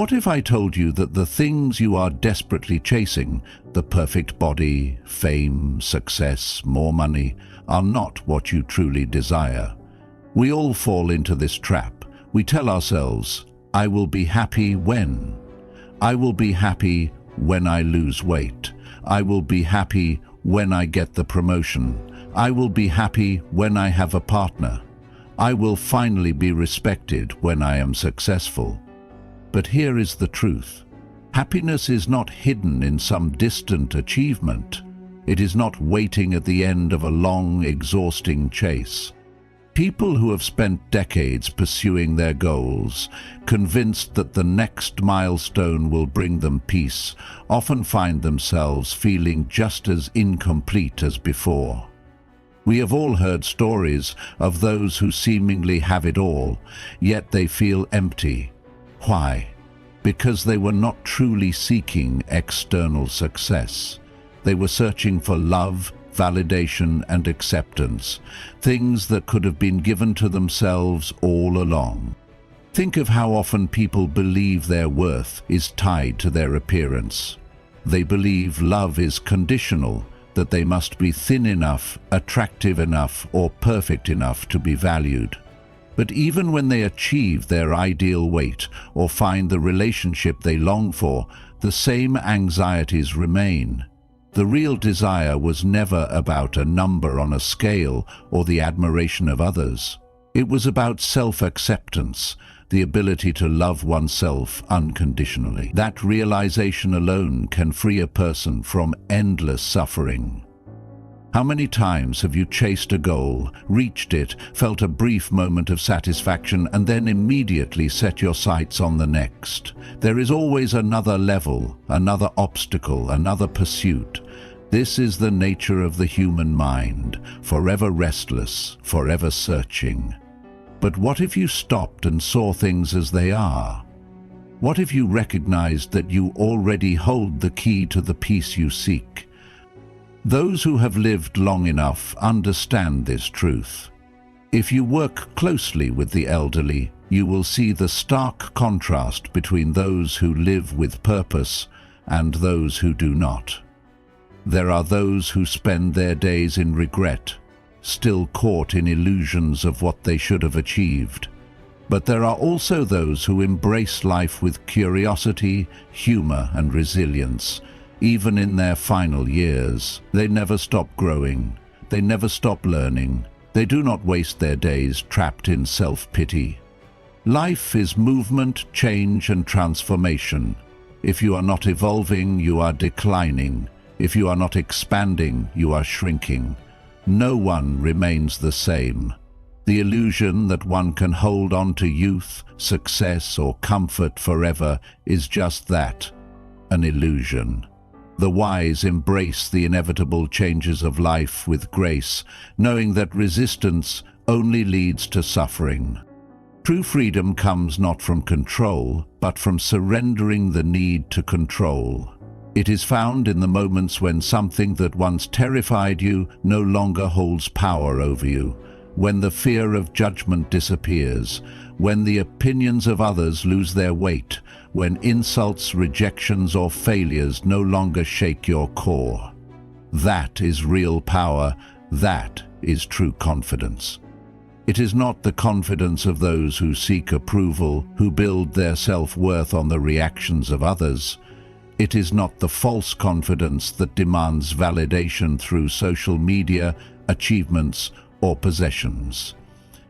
What if I told you that the things you are desperately chasing, the perfect body, fame, success, more money, are not what you truly desire? We all fall into this trap. We tell ourselves, I will be happy when? I will be happy when I lose weight. I will be happy when I get the promotion. I will be happy when I have a partner. I will finally be respected when I am successful. But here is the truth. Happiness is not hidden in some distant achievement. It is not waiting at the end of a long, exhausting chase. People who have spent decades pursuing their goals, convinced that the next milestone will bring them peace, often find themselves feeling just as incomplete as before. We have all heard stories of those who seemingly have it all, yet they feel empty. Why? Because they were not truly seeking external success. They were searching for love, validation, and acceptance, things that could have been given to themselves all along. Think of how often people believe their worth is tied to their appearance. They believe love is conditional, that they must be thin enough, attractive enough, or perfect enough to be valued. But even when they achieve their ideal weight or find the relationship they long for, the same anxieties remain. The real desire was never about a number on a scale or the admiration of others. It was about self-acceptance, the ability to love oneself unconditionally. That realization alone can free a person from endless suffering. How many times have you chased a goal, reached it, felt a brief moment of satisfaction, and then immediately set your sights on the next? There is always another level, another obstacle, another pursuit. This is the nature of the human mind, forever restless, forever searching. But what if you stopped and saw things as they are? What if you recognized that you already hold the key to the peace you seek? Those who have lived long enough understand this truth. If you work closely with the elderly, you will see the stark contrast between those who live with purpose and those who do not. There are those who spend their days in regret, still caught in illusions of what they should have achieved. But there are also those who embrace life with curiosity, humor, and resilience. Even in their final years, they never stop growing. They never stop learning. They do not waste their days trapped in self-pity. Life is movement, change, and transformation. If you are not evolving, you are declining. If you are not expanding, you are shrinking. No one remains the same. The illusion that one can hold on to youth, success, or comfort forever is just that, an illusion. The wise embrace the inevitable changes of life with grace, knowing that resistance only leads to suffering. True freedom comes not from control, but from surrendering the need to control. It is found in the moments when something that once terrified you no longer holds power over you, when the fear of judgment disappears, when the opinions of others lose their weight, when insults, rejections, or failures no longer shake your core. That is real power. That is true confidence. It is not the confidence of those who seek approval, who build their self-worth on the reactions of others. It is not the false confidence that demands validation through social media, achievements, or possessions.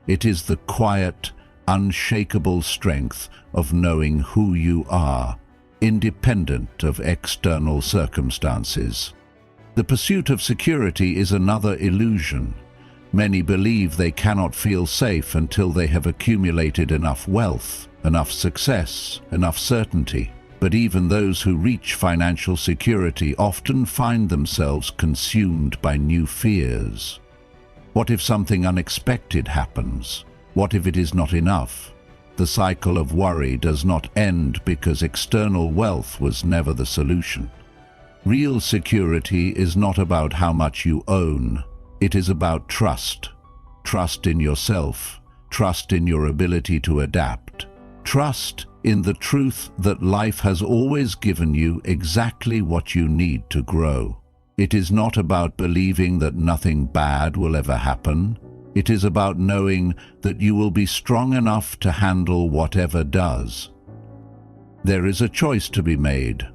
It is the quiet, unshakable strength of knowing who you are, independent of external circumstances. The pursuit of security is another illusion. Many believe they cannot feel safe until they have accumulated enough wealth, enough success, enough certainty. But even those who reach financial security often find themselves consumed by new fears. What if something unexpected happens? What if it is not enough? The cycle of worry does not end because external wealth was never the solution. Real security is not about how much you own. It is about trust. Trust in yourself. Trust in your ability to adapt. Trust in the truth that life has always given you exactly what you need to grow. It is not about believing that nothing bad will ever happen. It is about knowing that you will be strong enough to handle whatever does. There is a choice to be made.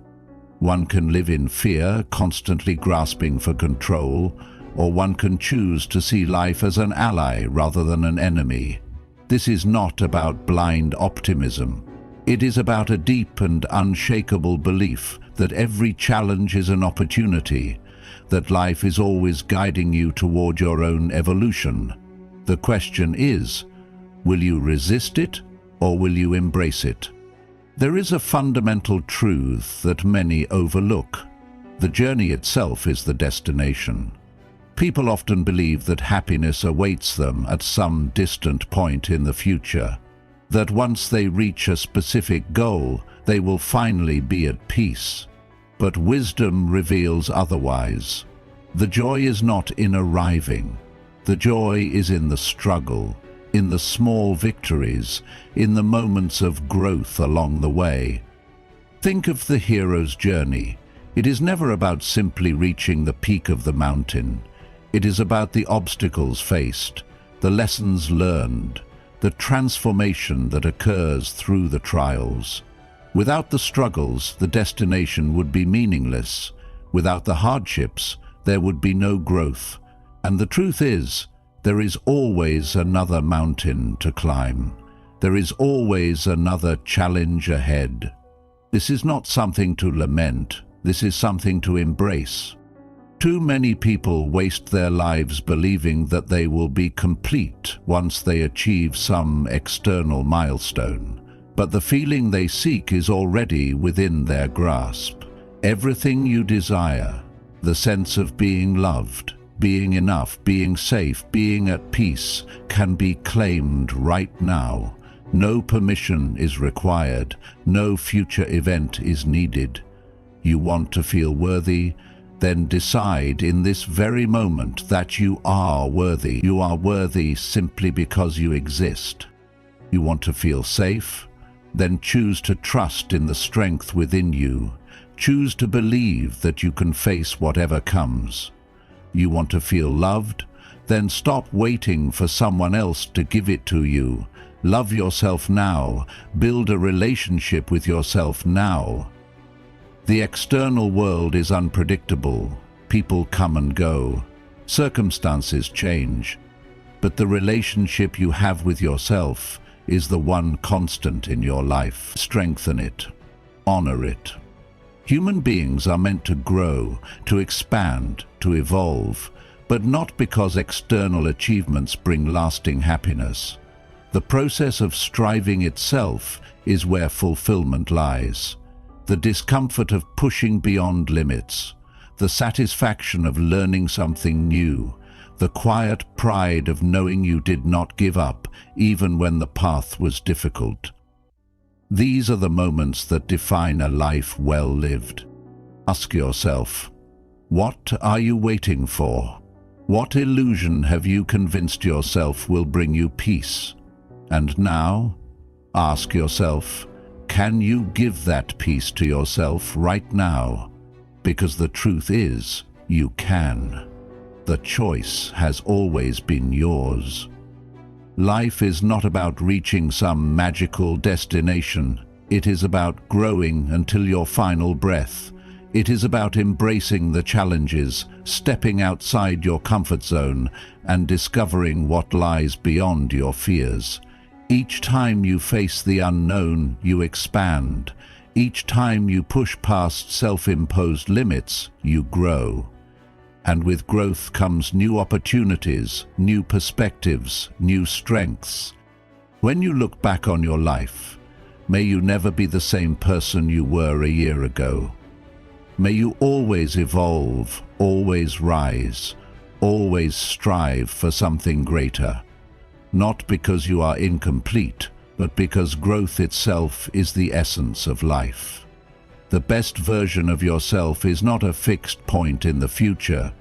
One can live in fear, constantly grasping for control, or one can choose to see life as an ally rather than an enemy. This is not about blind optimism. It is about a deep and unshakable belief that every challenge is an opportunity, that life is always guiding you toward your own evolution. The question is, will you resist it or will you embrace it? There is a fundamental truth that many overlook. The journey itself is the destination. People often believe that happiness awaits them at some distant point in the future, that once they reach a specific goal, they will finally be at peace. But wisdom reveals otherwise. The joy is not in arriving. The joy is in the struggle, in the small victories, in the moments of growth along the way. Think of the hero's journey. It is never about simply reaching the peak of the mountain. It is about the obstacles faced, the lessons learned, the transformation that occurs through the trials. Without the struggles, the destination would be meaningless. Without the hardships, there would be no growth. And the truth is, there is always another mountain to climb. There is always another challenge ahead. This is not something to lament. This is something to embrace. Too many people waste their lives believing that they will be complete once they achieve some external milestone. But the feeling they seek is already within their grasp. Everything you desire, the sense of being loved, being enough, being safe, being at peace, can be claimed right now. No permission is required. No future event is needed. You want to feel worthy? Then decide in this very moment that you are worthy. You are worthy simply because you exist. You want to feel safe? Then choose to trust in the strength within you. Choose to believe that you can face whatever comes. You want to feel loved? Then stop waiting for someone else to give it to you. Love yourself now. Build a relationship with yourself now. The external world is unpredictable. People come and go. Circumstances change. But the relationship you have with yourself is the one constant in your life. Strengthen it. Honor it. Human beings are meant to grow, to expand, to evolve, but not because external achievements bring lasting happiness. The process of striving itself is where fulfillment lies. The discomfort of pushing beyond limits, the satisfaction of learning something new, the quiet pride of knowing you did not give up even when the path was difficult. These are the moments that define a life well lived. Ask yourself, what are you waiting for? What illusion have you convinced yourself will bring you peace? And now, ask yourself, can you give that peace to yourself right now? Because the truth is, you can. The choice has always been yours. Life is not about reaching some magical destination. It is about growing until your final breath. It is about embracing the challenges, stepping outside your comfort zone, and discovering what lies beyond your fears. Each time you face the unknown, you expand. Each time you push past self-imposed limits, you grow. And with growth comes new opportunities, new perspectives, new strengths. When you look back on your life, may you never be the same person you were a year ago. May you always evolve, always rise, always strive for something greater. Not because you are incomplete, but because growth itself is the essence of life. The best version of yourself is not a fixed point in the future.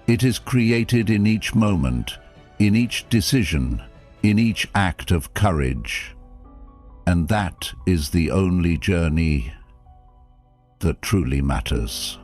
It is created in each moment, in each decision, in each act of courage. And that is the only journey that truly matters.